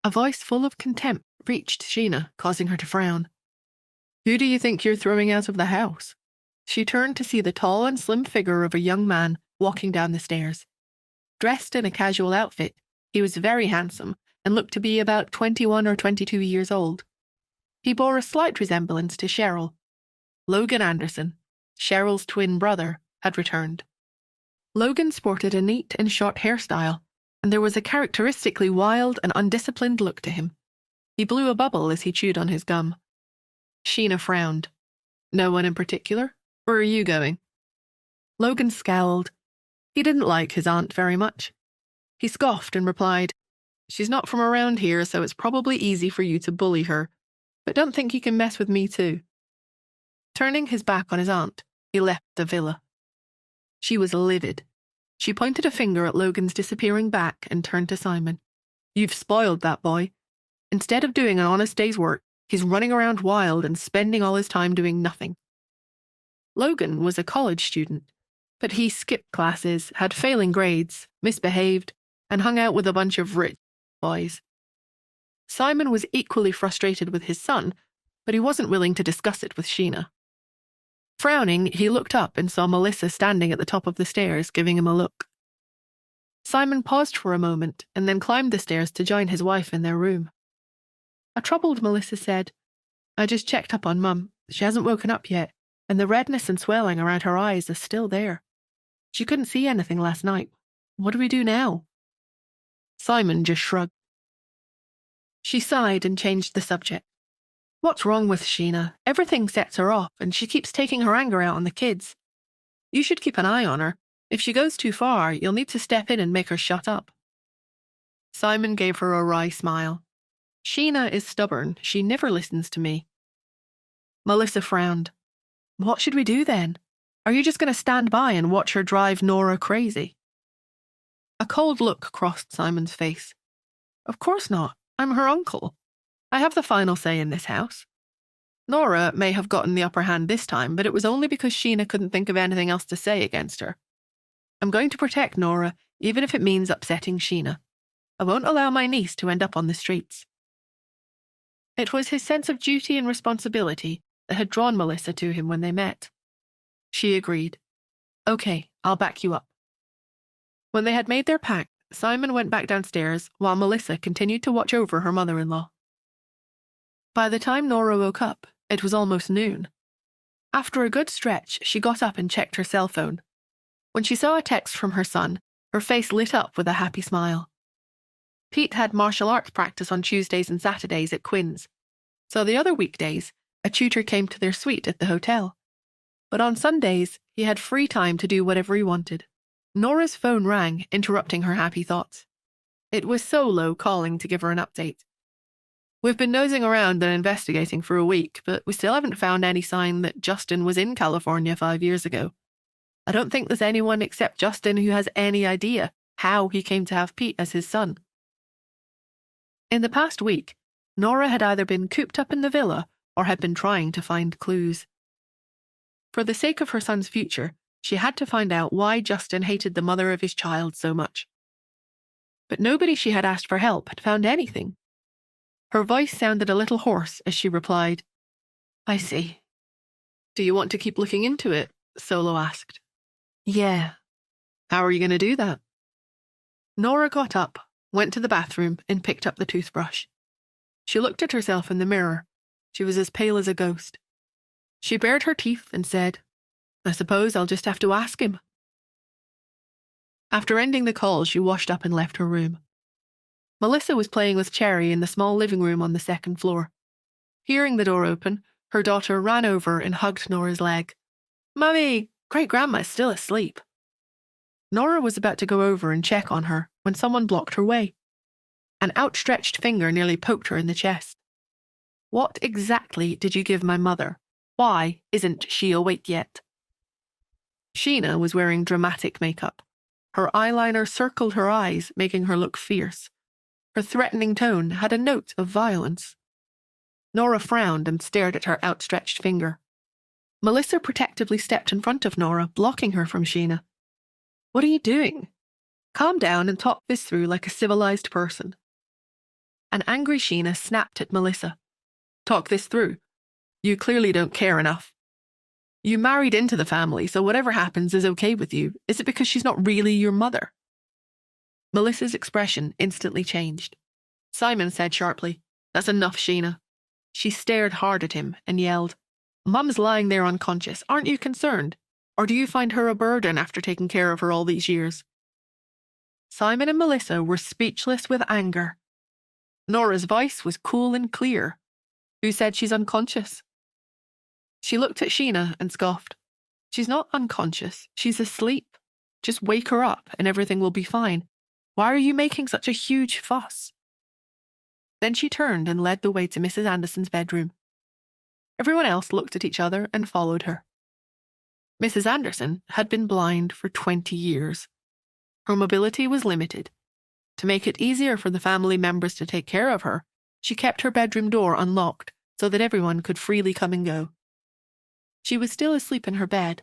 A voice full of contempt reached Sheena, causing her to frown. "Who do you think you're throwing out of the house?" She turned to see the tall and slim figure of a young man walking down the stairs. Dressed in a casual outfit, he was very handsome and looked to be about 21 or 22 years old. He bore a slight resemblance to Cheryl. Logan Anderson, Cheryl's twin brother, had returned. Logan sported a neat and short hairstyle, and there was a characteristically wild and undisciplined look to him. He blew a bubble as he chewed on his gum. Sheena frowned. "No one in particular? Where are you going?" Logan scowled. He didn't like his aunt very much. He scoffed and replied, "She's not from around here, so it's probably easy for you to bully her, but don't think you can mess with me too." Turning his back on his aunt, he left the villa. She was livid. She pointed a finger at Logan's disappearing back and turned to Simon. "You've spoiled that boy. Instead of doing an honest day's work, he's running around wild and spending all his time doing nothing." Logan was a college student, but he skipped classes, had failing grades, misbehaved, and hung out with a bunch of rich boys. Simon was equally frustrated with his son, but he wasn't willing to discuss it with Sheena. Frowning, he looked up and saw Melissa standing at the top of the stairs, giving him a look. Simon paused for a moment and then climbed the stairs to join his wife in their room. A troubled Melissa said, "I just checked up on Mum. She hasn't woken up yet, and the redness and swelling around her eyes is still there. She couldn't see anything last night. What do we do now?" Simon just shrugged. She sighed and changed the subject. "What's wrong with Sheena? Everything sets her off, and she keeps taking her anger out on the kids. You should keep an eye on her. If she goes too far, you'll need to step in and make her shut up." Simon gave her a wry smile. "Sheena is stubborn. She never listens to me." Melissa frowned. "What should we do then? Are you just going to stand by and watch her drive Nora crazy?" A cold look crossed Simon's face. "Of course not. I'm her uncle. I have the final say in this house. Nora may have gotten the upper hand this time, but it was only because Sheena couldn't think of anything else to say against her. I'm going to protect Nora, even if it means upsetting Sheena. I won't allow my niece to end up on the streets." It was his sense of duty and responsibility that had drawn Melissa to him when they met. She agreed. "Okay, I'll back you up." When they had made their pact, Simon went back downstairs while Melissa continued to watch over her mother-in-law. By the time Nora woke up, it was almost noon. After a good stretch, she got up and checked her cell phone. When she saw a text from her son, her face lit up with a happy smile. Pete had martial arts practice on Tuesdays and Saturdays at Quinn's, so the other weekdays, a tutor came to their suite at the hotel. But on Sundays, he had free time to do whatever he wanted. Nora's phone rang, interrupting her happy thoughts. It was Solo calling to give her an update. "We've been nosing around and investigating for a week, but we still haven't found any sign that Justin was in California 5 years ago. I don't think there's anyone except Justin who has any idea how he came to have Pete as his son." In the past week, Nora had either been cooped up in the villa or had been trying to find clues. For the sake of her son's future, she had to find out why Justin hated the mother of his child so much. But nobody she had asked for help had found anything. Her voice sounded a little hoarse as she replied, "I see." "Do you want to keep looking into it?" Solo asked. "Yeah." "How are you going to do that?" Nora got up, went to the bathroom, and picked up the toothbrush. She looked at herself in the mirror. She was as pale as a ghost. She bared her teeth and said, "I suppose I'll just have to ask him." After ending the call, she washed up and left her room. Melissa was playing with Cherry in the small living room on the second floor. Hearing the door open, her daughter ran over and hugged Nora's leg. "Mummy, Great-Grandma's still asleep." Nora was about to go over and check on her when someone blocked her way. An outstretched finger nearly poked her in the chest. "What exactly did you give my mother? Why isn't she awake yet?" Sheena was wearing dramatic makeup. Her eyeliner circled her eyes, making her look fierce. Her threatening tone had a note of violence. Nora frowned and stared at her outstretched finger. Melissa protectively stepped in front of Nora, blocking her from Sheena. "What are you doing? Calm down and talk this through like a civilized person." An angry Sheena snapped at Melissa. Talk this through. You clearly don't care enough. You married into the family, so whatever happens is okay with you. Is it because she's not really your mother? Melissa's expression instantly changed. Simon said sharply, That's enough, Sheena. She stared hard at him and yelled, Mum's lying there unconscious. Aren't you concerned? Or do you find her a burden after taking care of her all these years? Simon and Melissa were speechless with anger. Nora's voice was cool and clear. Who said she's unconscious? She looked at Sheena and scoffed. She's not unconscious. She's asleep. Just wake her up and everything will be fine. Why are you making such a huge fuss? Then she turned and led the way to Mrs. Anderson's bedroom. Everyone else looked at each other and followed her. Mrs. Anderson had been blind for 20 years. Her mobility was limited. To make it easier for the family members to take care of her, she kept her bedroom door unlocked so that everyone could freely come and go. She was still asleep in her bed.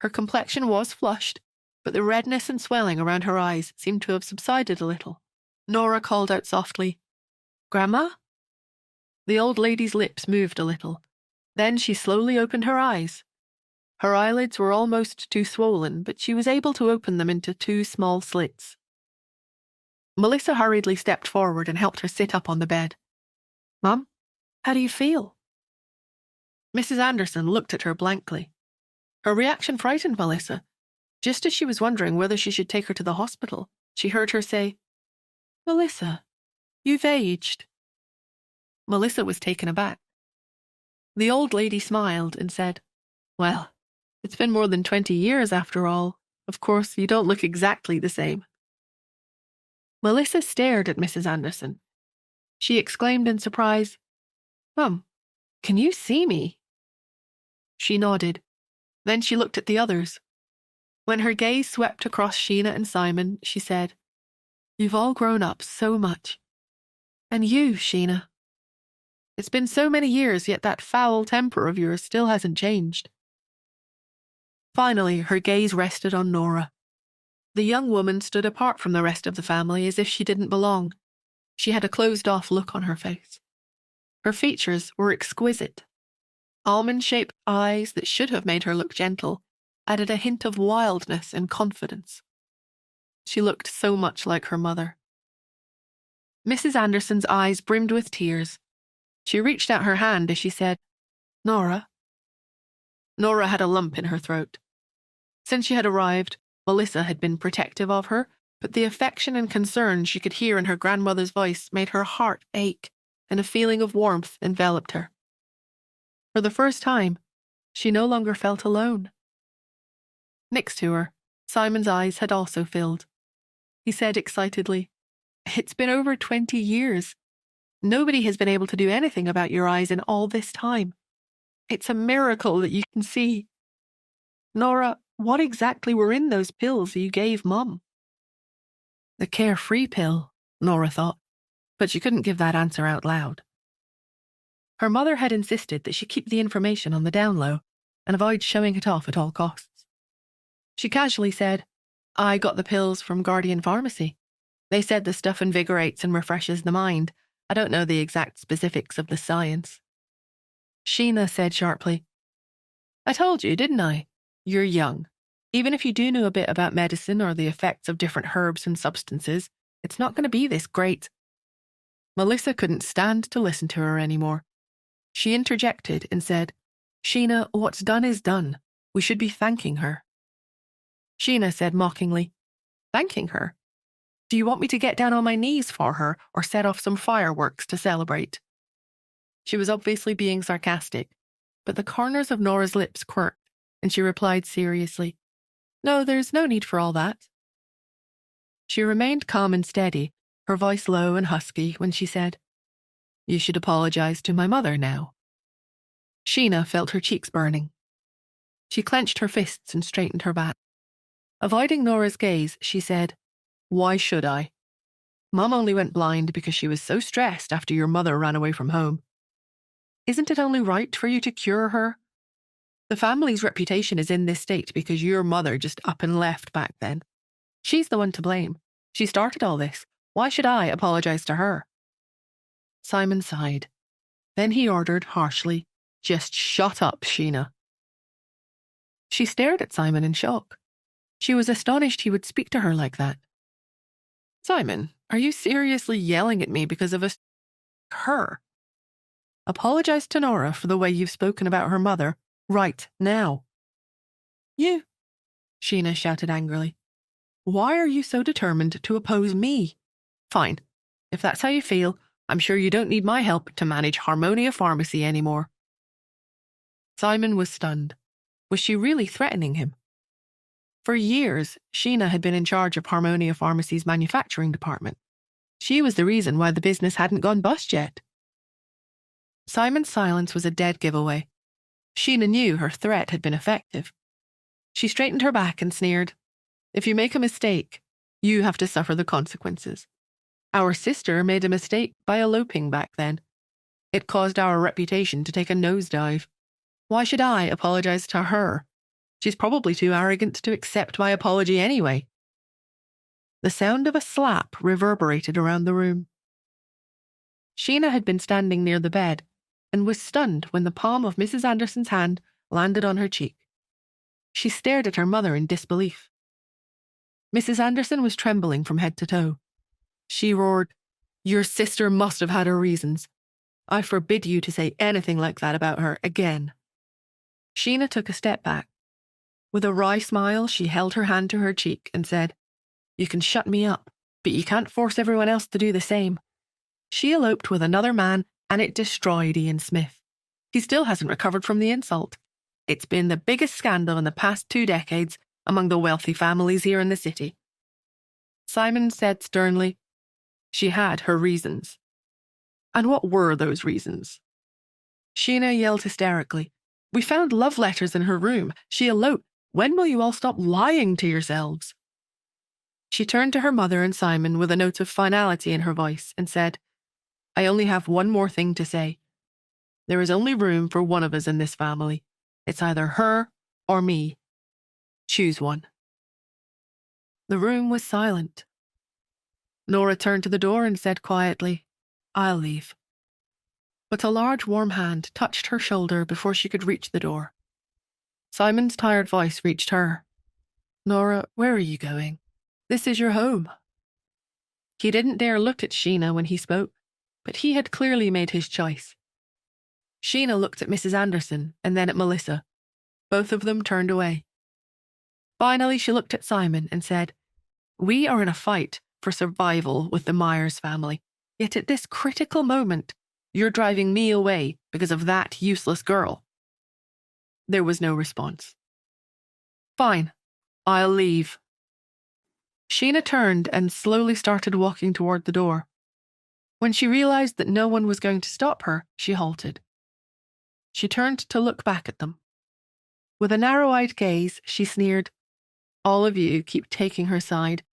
Her complexion was flushed, but the redness and swelling around her eyes seemed to have subsided a little. Nora called out softly, Grandma? The old lady's lips moved a little. Then she slowly opened her eyes. Her eyelids were almost too swollen, but she was able to open them into 2 small slits. Melissa hurriedly stepped forward and helped her sit up on the bed. Mum, how do you feel? Mrs. Anderson looked at her blankly. Her reaction frightened Melissa. Just as she was wondering whether she should take her to the hospital, she heard her say, Melissa, you've aged. Melissa was taken aback. The old lady smiled and said, Well, it's been more than 20 years after all. Of course, you don't look exactly the same. Melissa stared at Mrs. Anderson. She exclaimed in surprise, Mum, can you see me? She nodded. Then she looked at the others. When her gaze swept across Sheena and Simon, she said, You've all grown up so much. And you, Sheena. It's been so many years, yet that foul temper of yours still hasn't changed. Finally, her gaze rested on Nora. The young woman stood apart from the rest of the family as if she didn't belong. She had a closed-off look on her face. Her features were exquisite. Almond-shaped eyes that should have made her look gentle added a hint of wildness and confidence. She looked so much like her mother. Mrs. Anderson's eyes brimmed with tears. She reached out her hand as she said, Nora. Nora had a lump in her throat. Since she had arrived, Melissa had been protective of her, but the affection and concern she could hear in her grandmother's voice made her heart ache, and a feeling of warmth enveloped her. For the first time, she no longer felt alone. Next to her, Simon's eyes had also filled. He said excitedly, It's been over 20 years. Nobody has been able to do anything about your eyes in all this time. It's a miracle that you can see. Nora, what exactly were in those pills you gave Mum? The carefree pill, Nora thought, but she couldn't give that answer out loud. Her mother had insisted that she keep the information on the down low and avoid showing it off at all costs. She casually said, I got the pills from Guardian Pharmacy. They said the stuff invigorates and refreshes the mind. I don't know the exact specifics of the science. Sheena said sharply, I told you, didn't I? You're young. Even if you do know a bit about medicine or the effects of different herbs and substances, it's not going to be this great. Melissa couldn't stand to listen to her anymore. She interjected and said, Sheena, what's done is done. We should be thanking her. Sheena said mockingly, Thanking her? Do you want me to get down on my knees for her or set off some fireworks to celebrate? She was obviously being sarcastic, but the corners of Nora's lips quirked, and she replied seriously, No, there's no need for all that. She remained calm and steady, her voice low and husky, when she said, You should apologize to my mother now. Sheena felt her cheeks burning. She clenched her fists and straightened her back. Avoiding Nora's gaze, she said, Why should I? Mum only went blind because she was so stressed after your mother ran away from home. Isn't it only right for you to cure her? The family's reputation is in this state because your mother just up and left back then. She's the one to blame. She started all this. Why should I apologize to her? Simon sighed. Then he ordered harshly, "Just shut up, Sheena." She stared at Simon in shock. She was astonished he would speak to her like that. "Simon, are you seriously yelling at me because of her? Apologize to Nora for the way you've spoken about her mother right now." "You," Sheena shouted angrily. "Why are you so determined to oppose me? Fine. If that's how you feel, I'm sure you don't need my help to manage Harmonia Pharmacy anymore." Simon was stunned. Was she really threatening him? For years, Sheena had been in charge of Harmonia Pharmacy's manufacturing department. She was the reason why the business hadn't gone bust yet. Simon's silence was a dead giveaway. Sheena knew her threat had been effective. She straightened her back and sneered, "If you make a mistake, you have to suffer the consequences. Our sister made a mistake by eloping back then. It caused our reputation to take a nosedive. Why should I apologize to her? She's probably too arrogant to accept my apology anyway." The sound of a slap reverberated around the room. Sheena had been standing near the bed and was stunned when the palm of Mrs. Anderson's hand landed on her cheek. She stared at her mother in disbelief. Mrs. Anderson was trembling from head to toe. She roared, "Your sister must have had her reasons. I forbid you to say anything like that about her again." Sheena took a step back. With a wry smile, she held her hand to her cheek and said, "You can shut me up, but you can't force everyone else to do the same. She eloped with another man, and it destroyed Ian Smith. He still hasn't recovered from the insult. It's been the biggest scandal in the past 2 decades among the wealthy families here in the city." Simon said sternly, "She had her reasons." "And what were those reasons?" Sheena yelled hysterically, "We found love letters in her room. She eloped. When will you all stop lying to yourselves?" She turned to her mother and Simon with a note of finality in her voice and said, "I only have one more thing to say. There is only room for one of us in this family. It's either her or me. Choose one." The room was silent. Nora turned to the door and said quietly, "I'll leave." But a large warm hand touched her shoulder before she could reach the door. Simon's tired voice reached her. "Nora, where are you going? This is your home." He didn't dare look at Sheena when he spoke, but he had clearly made his choice. Sheena looked at Mrs. Anderson and then at Melissa. Both of them turned away. Finally, she looked at Simon and said, "We are in a fight for survival with the Myers family, yet at this critical moment, you're driving me away because of that useless girl." There was no response. "Fine, I'll leave." Sheena turned and slowly started walking toward the door. When she realized that no one was going to stop her, she halted. She turned to look back at them. With a narrow-eyed gaze, she sneered, "All of you keep taking her side,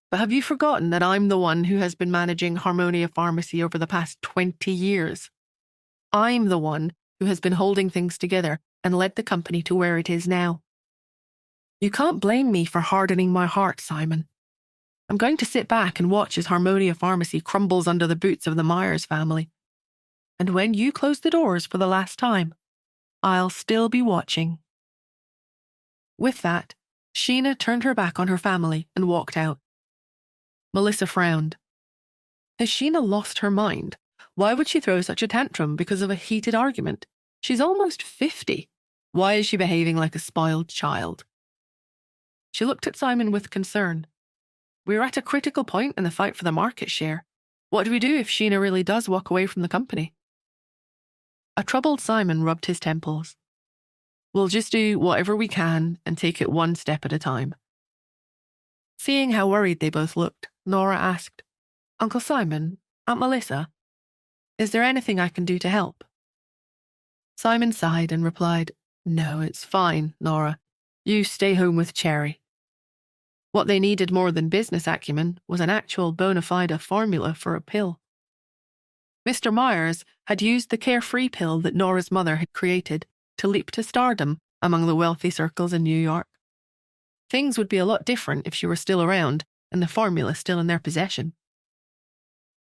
but have you forgotten that I'm the one who has been managing Harmonia Pharmacy over the past 20 years? I'm the one who has been holding things together and led the company to where it is now. You can't blame me for hardening my heart, Simon. I'm going to sit back and watch as Harmonia Pharmacy crumbles under the boots of the Myers family. And when you close the doors for the last time, I'll still be watching." With that, Sheena turned her back on her family and walked out. Melissa frowned. Has Sheena lost her mind? Why would she throw such a tantrum because of a heated argument? She's almost 50. Why is she behaving like a spoiled child? She looked at Simon with concern. We're at a critical point in the fight for the market share. What do we do if Sheena really does walk away from the company? A troubled Simon rubbed his temples. We'll just do whatever we can and take it one step at a time. Seeing how worried they both looked, Nora asked, Uncle Simon, Aunt Melissa, is there anything I can do to help? Simon sighed and replied, No, it's fine, Nora. You stay home with Cherry. What they needed more than business acumen was an actual bona fide formula for a pill. Mr. Myers had used the carefree pill that Nora's mother had created to leap to stardom among the wealthy circles in New York. Things would be a lot different if she were still around and the formula still in their possession.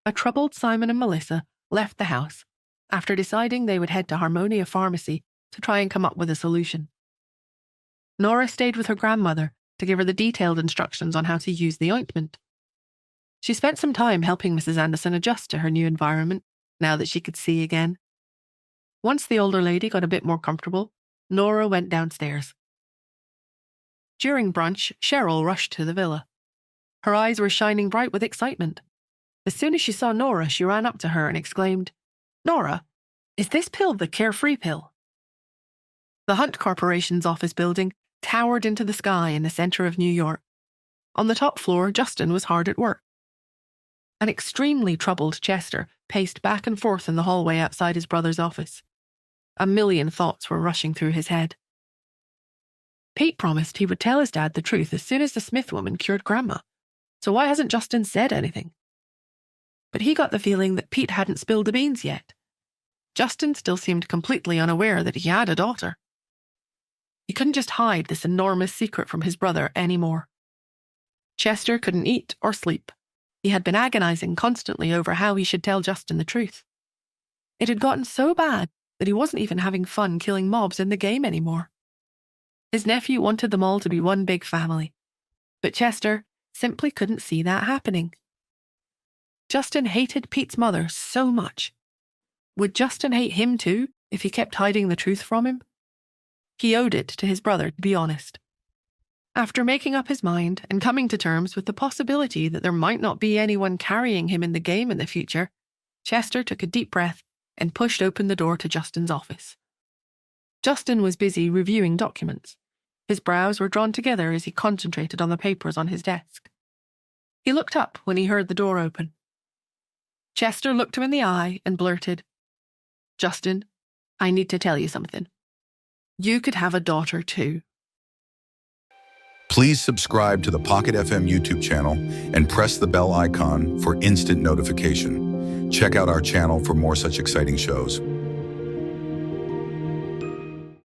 A troubled Simon and Melissa left the house after deciding they would head to Harmonia Pharmacy to try and come up with a solution. Nora stayed with her grandmother to give her the detailed instructions on how to use the ointment. She spent some time helping Mrs. Anderson adjust to her new environment now that she could see again. Once the older lady got a bit more comfortable, Nora went downstairs. During brunch, Cheryl rushed to the villa. Her eyes were shining bright with excitement. As soon as she saw Nora, she ran up to her and exclaimed, "Nora, is this pill the carefree pill?" The Hunt Corporation's office building towered into the sky in the center of New York. On the top floor, Justin was hard at work. An extremely troubled Chester paced back and forth in the hallway outside his brother's office. A million thoughts were rushing through his head. Pete promised he would tell his dad the truth as soon as the Smith woman cured Grandma, so why hasn't Justin said anything? But he got the feeling that Pete hadn't spilled the beans yet. Justin still seemed completely unaware that he had a daughter. He couldn't just hide this enormous secret from his brother anymore. Chester couldn't eat or sleep. He had been agonizing constantly over how he should tell Justin the truth. It had gotten so bad that he wasn't even having fun killing mobs in the game anymore. His nephew wanted them all to be one big family, but Chester simply couldn't see that happening. Justin hated Pete's mother so much. Would Justin hate him too if he kept hiding the truth from him? He owed it to his brother to be honest. After making up his mind and coming to terms with the possibility that there might not be anyone carrying him in the game in the future, Chester took a deep breath and pushed open the door to Justin's office. Justin was busy reviewing documents. His brows were drawn together as he concentrated on the papers on his desk. He looked up when he heard the door open. Chester looked him in the eye and blurted, "Justin, I need to tell you something. You could have a daughter too." Please subscribe to the Pocket FM YouTube channel and press the bell icon for instant notification. Check out our channel for more such exciting shows.